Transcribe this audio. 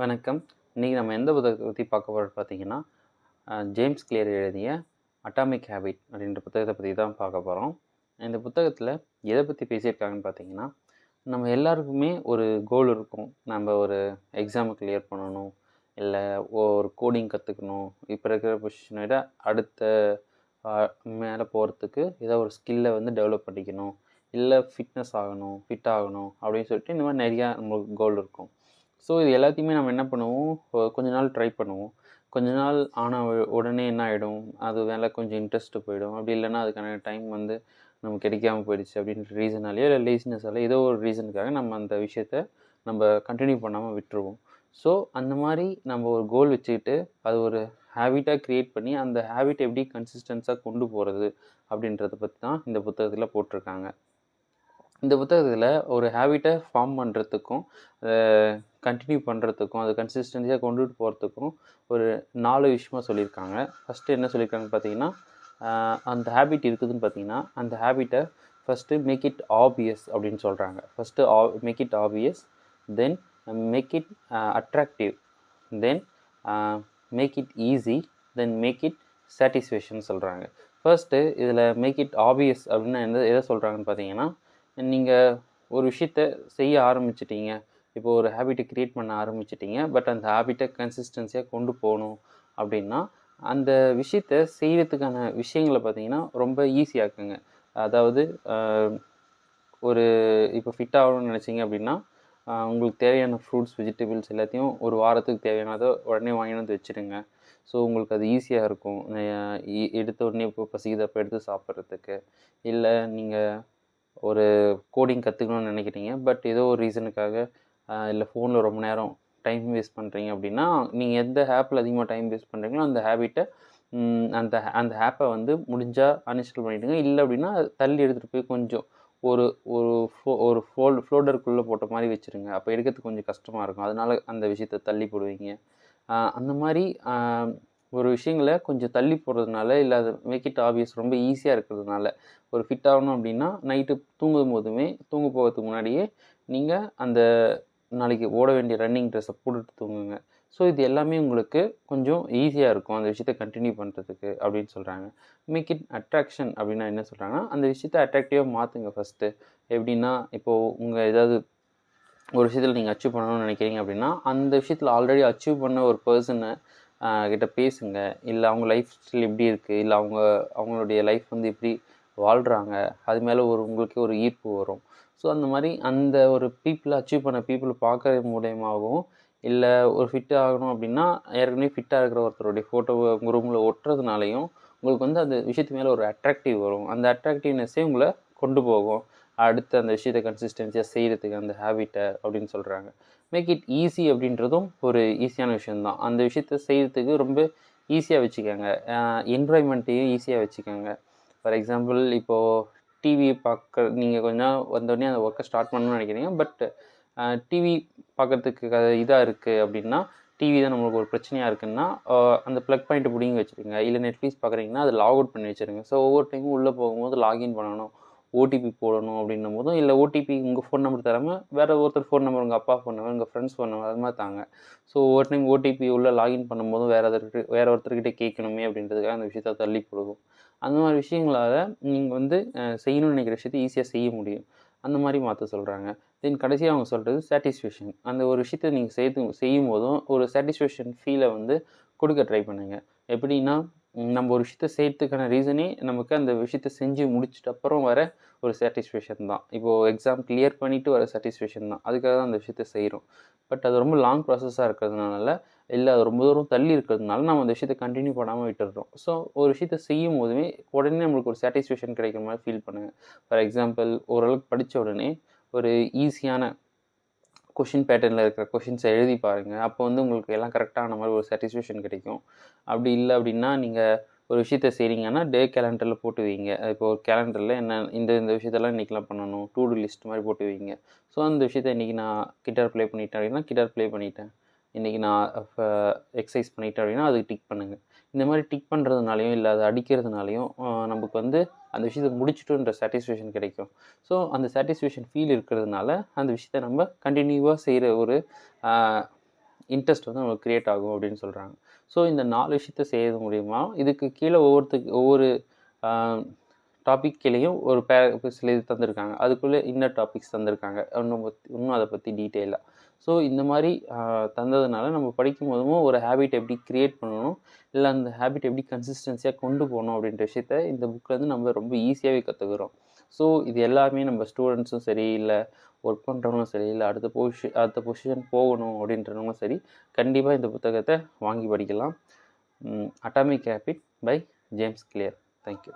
வணக்கம். இன்னைக்கு நம்ம எந்த புத்தகத்த பத்தி பார்க்க போறோம்னு பார்த்தீங்கன்னா, ஜேம்ஸ் கிளியர் எழுதிய அட்டாமிக் ஹேபிட் அப்படின்ற புத்தகத்த பத்தி தான் பார்க்க போறோம். இந்த புத்தகத்தில எத பத்தி பேசியிருக்காங்கன்னு பார்த்தீங்கன்னா, நம்ம எல்லாருக்குமே ஒரு கோல் இருக்கும். நம்ம ஒரு எக்ஸாம கிளியர் பண்ணணும், இல்ல ஒரு கோடிங் கத்துக்கணும். இப்ப இருக்கிற பொசிஷன விட அடுத்த அ மேல போறதுக்கு ஏதோ ஒரு ஸ்கில்ல வந்து டெவலப் பண்ணிக்கணும். இல்ல ஃபிட்னஸ் ஆகணும், ஃபிட் ஆகணும் அப்படின்னு சொல்லிட்டு இந்த மாரி நெறையா நம்மளுக்கு கோல் இருக்கும். ஸோ இது எல்லாத்தையுமே நம்ம என்ன பண்ணுவோம், கொஞ்ச நாள் ட்ரை பண்ணுவோம். கொஞ்ச நாள் ஆன உடனே என்ன ஆயிடும், அது மேல கொஞ்சம் இன்ட்ரெஸ்ட்டு போயிடும். அப்படி இல்லன்னா அதுக்கான டைம் வந்து நமக்கு கிடைக்காம போயிடுச்சு அப்படின்ற ரீசனாலயோ, இல்ல லேசினஸால ஏதோ ஒரு ரீசனுக்காக நம்ம அந்த விஷயத்த நம்ம கன்டின்யூ பண்ணாம விட்டுருவோம். ஸோ அந்த மாரி நம்ம ஒரு கோல் வச்சுக்கிட்டு, அது ஒரு ஹேபிட்டா கிரியேட் பண்ணி, அந்த ஹேபிட் எப்படி கன்சிஸ்டன்ஸா கொண்டு போறது அப்படின்றத பத்தி தான் இந்த புத்தகத்தில போட்டிருக்காங்க. இந்த புத்தகத்தில ஒரு ஹேபிட்ட ஃபார்ம் பண்ணுறதுக்கும், அத கன்டின்யூ பண்ணுறதுக்கும், அது கன்சிஸ்டன்ஸியா கொண்டுட்டு போறதுக்கும் ஒரு 4 விஷயமா சொல்லியிருக்காங்க. ஃபர்ஸ்ட்டு என்ன சொல்லியிருக்காங்கன்னு பார்த்தீங்கன்னா, அந்த ஹேபிட் இருக்குதுன்னு பார்த்தீங்கன்னா, அந்த ஹேபிட்ட ஃபர்ஸ்ட்டு மேக் இட் ஆபியஸ் அப்படின்னு சொல்றாங்க. First make it obvious, then make it attractive, then uh make it easy, then make it satisfaction சொல்றாங்க. ஃபர்ஸ்ட்டு இதில மேக் இட் ஆபியஸ் அப்படின்னா எத சொல்றாங்கன்னு பார்த்தீங்கன்னா, நீங்க ஒரு விஷயத்த செய்ய ஆரம்பிச்சுட்டீங்க. இப்போ ஒரு ஹேபிட்ட கிரியேட் பண்ண ஆரம்பிச்சுட்டீங்க. பட் அந்த ஹேபிட்ட கன்சிஸ்டன்ஸியா கொண்டு போணும் அப்படின்னா, அந்த விஷயத்த செய்றதுக்கான விஷயங்கள பார்த்தீங்கன்னா, ரொம்ப ஈஸியாக்குங்க. அதாவது அ ஒரு இப்போ ஃபிட் ஆகணும்னு நினைச்சீங்க அப்படின்னா, உங்களுக்கு தேவையான ஃப்ரூட்ஸ், வெஜிடபிள்ஸ் எல்லாத்தையும் ஒரு வாரத்துக்கு தேவையானத உடனே வாங்கிட்டு வந்து வச்சுருங்க. ஸோ உங்களுக்கு அது ஈஸியா இருக்கும். எடுத்த உடனே இப்போ பசிக்குது எடுத்து சாப்பிட்றதுக்கு. இல்ல நீங்க ஒரு கோடிங் கத்துக்கணும்னு நினைக்கிறீங்க. பட் ஏதோ ஒரு ரீசனுக்காக இல்ல ஃபோன்ல ரொம்ப நேரம் டைம் வேஸ்ட் பண்றீங்க அப்படின்னா, நீங்க எந்த ஆப்ல அதிகமா டைம் வேஸ்ட் பண்றீங்களோ, அந்த ஹேபிட்ட அந்த அந்த ஆப்ப வந்து முடிஞ்சா அன்இன்ஸ்டால் பண்ணிடுங்க. இல்ல அப்படின்னா தள்ளி எடுத்துட்டு போய் கொஞ்சம் ஒரு ஒரு ஒரு ஃபோல்டருக்குள்ள போட்ட மாரி வச்சுருங்க. அப்ப எடுக்கிறதுக்கு கொஞ்சம் கஷ்டமா இருக்கும். அதனால அந்த விஷயத்த தள்ளி போடுவீங்க. அந்த மாரி ஒரு விஷயங்கள கொஞ்சம் தள்ளி போடுறதுனால, இல்ல அது மேக் இட் ஆபியஸ் ரொம்ப ஈஸியா இருக்கிறதுனால, ஒரு ஃபிட் ஆகணும் அப்டின்னா, நைட்டு தூங்கும்போதுமே தூங்க போகறதுக்கு முன்னாடியே நீங்க அந்த நாளைக்கு ஓட வேண்டிய ரன்னிங் ட்ரெஸ்ஸ போட்டுட்டு தூங்குங்க. ஸோ இது எல்லாமே உங்களுக்கு கொஞ்சம் ஈஸியா இருக்கும். அந்த விஷயத்த கன்டின்யூ பண்றதுக்கு அப்டின்னு சொல்றாங்க. மேக் இட் அட்ராக்ஷன் அப்டின்னா என்ன சொல்றாங்கன்னா, அந்த விஷயத்த அட்ராக்டிவா மாத்துங்க ஃபர்ஸ்ட்டு. எப்டின்னா, இப்போ உங்க ஏதாவது ஒரு விஷயத்துல நீங்க அச்சீவ் பண்ணணும்னு நினைக்கிறீங்க அப்படின்னா, அந்த விஷயத்துல ஆல்ரெடி அச்சீவ் பண்ண ஒரு பெர்சன கிட்ட பேசுங்க. இல்ல அவங்க லைஃப் ஸ்டைல் எப்படி இருக்கு? இல்ல அவங்களுடைய லைஃப் வந்து எப்படி வாழ்றாங்க? அது மேல உங்களுக்கே ஒரு ஈர்ப்பு வரும். ஸோ அந்த மாரி அந்த ஒரு அச்சீவ் பண்ண பீப்பிள பார்க்கறது மூலியமாவும், இல்ல ஒரு ஃபிட் ஆகணும் அப்படின்னா, ஏற்கனவே ஃபிட்டா இருக்கிற ஒருத்தருடைய ஃபோட்டோவ உங்க ரூம்ல ஒட்டுறதுனாலயும், உங்களுக்கு வந்து அந்த விஷயத்து மேல ஒரு அட்ராக்டிவ் வரும். அந்த அட்ராக்டிவ்னெஸ்ஸே உங்கள கொண்டு போகும். அடுத்து அந்த விஷயத்த கன்சிஸ்டன்ஸியா செய்றதுக்கு அந்த ஹேபிட்ட அப்படின்னு சொல்றாங்க. மேக் இட் ஈஸி அப்படின்றதும் ஒரு ஈஸியான விஷயம் தான். அந்த விஷயத்த செய்றதுக்கு ரொம்ப ஈஸியா வச்சுக்கங்க. என்விரான்மென்ட்டையும் ஈஸியா வச்சுக்கங்க. ஃபார் எக்ஸாம்பிள் இப்போ டிவி நீங்க கொஞ்ச நாள் வந்தோனே அந்த ஒர்க்க ஸ்டார்ட் பண்ணணும்னு நினைக்கிறீங்க. பட் டிவி பார்க்கறதுக்கு இதா இருக்கு அப்படின்னா, டிவி தான் நம்மளுக்கு ஒரு பிரச்சனையா இருக்குன்னா, அந்த ப்ளக் பாயிண்ட்ட புடுங்கி வச்சுருங்க. இல்ல Netflix பார்க்குறீங்கன்னா, அத லாக் அவுட் பண்ணி வச்சுருங்க. ஸோ ஒவ்வொரு டைமும் உள்ள போகும்போது லாகின் பண்ணணும். ஓடிபி போடணும் அப்படின்னும் போதும், இல்ல ஓடிபி உங்க ஃபோன் நம்பர் தராம, வேற ஒருத்தர் ஃபோன் நம்பர், உங்க அப்பா ஃபோன் நம்பர், உங்க ஃப்ரெண்ட்ஸ் ஃபோன் நம்பர் அது மாரி தாங்க. ஸோ ஒவ்வொரு டைம் ஓடிபி உள்ள லாகின் பண்ணும்போதும் வேற ஒருத்தர்கிட்ட கேட்கணுமே அப்படின்றதுக்காக அந்த விஷயத்த தள்ளி போடுவோம். அந்த மாரி விஷயங்களால நீங்க வந்து செய்யணும்னு நினைக்கிற விஷயத்த ஈஸியா செய்ய முடியும். அந்த மாரி மாத்த சொல்றாங்க. தென் கடைசியா அவங்க சொல்றது சாட்டிஸ்ஃபேக்ஷன். அந்த ஒரு விஷயத்த நீங்க செய்யும்போதும் ஒரு சாட்டிஸ்ஃபேக்ஷன் ஃபீல வந்து குடுக்க ட்ரை பண்ணுங்க. எப்படின்னா, நம்ம ஒரு விஷயத்த செய்றதுக்கான ரீசனே நமக்கு அந்த விஷயத்த செஞ்சு முடிச்சுட்ட அப்புறம் வர ஒரு சாட்டிஸ்ஃபேக்ஷன் தான். இப்போ எக்ஸாம் கிளியர் பண்ணிட்டு வர சாட்டிஸ்ஃபேக்ஷன் தான். அதுக்காக தான் அந்த விஷயத்த செய்றோம். பட் அது ரொம்ப லாங் ப்ராசஸா இருக்கிறதுனால, இல்ல அது ரொம்ப தூரம் தள்ளி இருக்கிறதுனால, நம்ம அந்த விஷயத்த கன்டின்யூ பண்ணாம விட்டுடுறோம். ஸோ ஒரு விஷயத்த செய்யும்போதுமே, உடனே நம்மளுக்கு ஒரு சாட்டிஸ்ஃபேக்ஷன் கிடைக்கிற மாரி ஃபீல் பண்ணுங்க. ஃபார் எக்ஸாம்பிள் ஓரளவுக்கு படிச்ச உடனே, ஒரு ஈஸியான கொஷின் பேட்டர்ன்ல இருக்கிற கொஷின்ஸ எழுதி பாருங்க. அப்போ வந்து உங்களுக்கு எல்லாம் கரெக்ட்டான மாரி ஒரு சாட்டிஸ்ஃபேக்ஷன் கிடைக்கும். அப்படி இல்ல அப்படின்னா, நீங்க ஒரு விஷயத்த செய்றீங்கன்னா, டே கேலண்டர்ல போட்டு வைங்க. இப்போ ஒரு கேலண்டர்ல இந்த இந்த விஷயத்தெல்லாம் இன்னைக்கெல்லாம் பண்ணணும். டூ டூ லிஸ்ட் மாரி போட்டு வைங்க. ஸோ அந்த விஷயத்த இன்னைக்கு நான் கிட்டார் ப்ளே பண்ணிட்டேன் அப்படின்னா, கிட்டார் ப்ளே பண்ணிட்டேன். இன்னைக்கு நான் எக்சர்சைஸ் பண்ணிட்டேன் அப்படின்னா, அதுக்கு டிக் பண்ணுங்க. இந்த மாரி டிக் பண்றதுனாலயும், இல்ல அத அடிக்கிறதுனாலயும் நமக்கு வந்து அந்த விஷயத்த முடிச்சுட்டோன்ற சாட்டிஸ்ஃபேக்ஷன் கிடைக்கும். ஸோ அந்த சாட்டிஸ்ஃபேக்ஷன் ஃபீல் இருக்கிறதுனால, அந்த விஷயத்த நம்ம கன்டினியூவா செய்ற ஒரு அ இன்ட்ரெஸ்ட் வந்து நம்மளுக்கு க்ரியேட் ஆகும் அப்படின்னு சொல்கிறாங்க. ஸோ இந்த 4 விஷயத்த செய்யறது மூலிமா இதுக்கு கீழே ஒவ்வொரு டாபிக் கீழேயும் ஒரு சில இது தந்திருக்காங்க. அதுக்குள்ளே இன்னர் டாபிக்ஸ் தந்திருக்காங்க. இன்னும் அதை பற்றி டீட்டெயிலாக. ஸோ இந்த மாதிரி தந்ததுனால நம்ம படிக்கும்போதும் ஒரு ஹேபிட் எப்படி க்ரியேட் பண்ணணும், இல்லை அந்த ஹேபிட் எப்படி கன்சிஸ்டன்சியாக கொண்டு போகணும் அப்படின்ற விஷயத்த இந்த புக்லேருந்து நம்ம ரொம்ப ஈஸியாகவே கற்றுக்குறோம். ஸோ இது எல்லாமே நம்ம ஸ்டூடெண்ட்ஸும் சரி, இல்லை ஒர்க் பண்ணுறவங்களும் சரி, இல்லை அடுத்த பொசிஷன் போகணும் அப்படின்றவங்களும் சரி, கண்டிப்பாக இந்த புத்தகத்தை வாங்கி படிக்கலாம். Atomic habit by James Clear. Thank you.